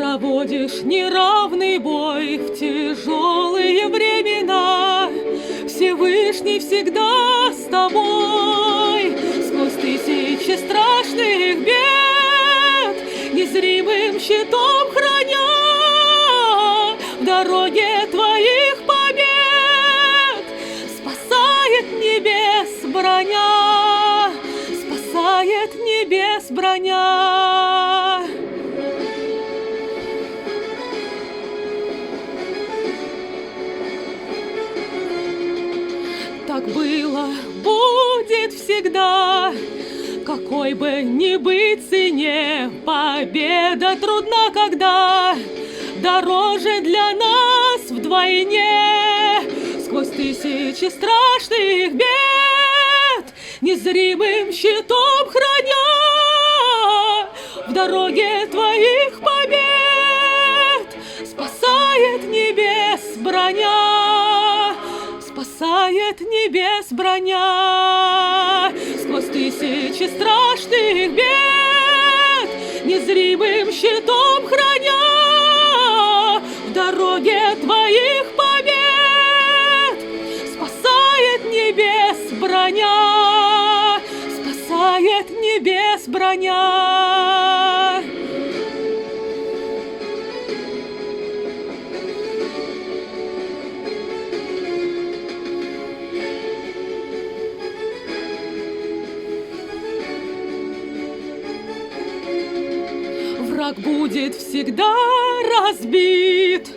Проводишь неравный бой в тяжелые времена. Всевышний всегда с тобой, сквозь тысячи страшных бед, незримым щитом храня в дороге твоих побед. Спасает небес броня, спасает небес броня. Так было, будет всегда, какой бы ни быть цене, победа трудна, когда дороже для нас вдвойне. Сквозь тысячи страшных бед, незримым щитом храня в дороге твоих побед. Спасает небес броня, спасает небес броня. Сквозь тысячи страшных бед, незримым щитом храня в дороге твоих побед. Спасает небес броня, спасает небес броня. Враг будет всегда разбит,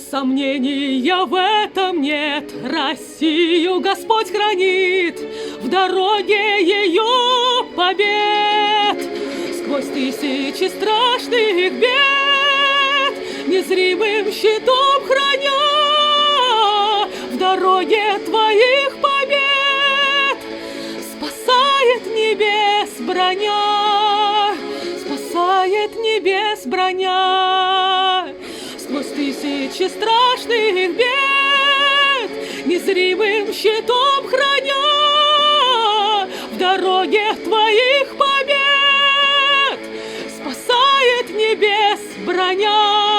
сомнения в этом нет. Россию Господь хранит в дороге ее побед. Сквозь тысячи страшных бед, незримым щитом храня в дороге твоих побед. Спасает небес броня, спасает небес броня. Сквозь тысячи страшных бед, незримым щитом храня в дороге твоих побед. Спасает небес броня.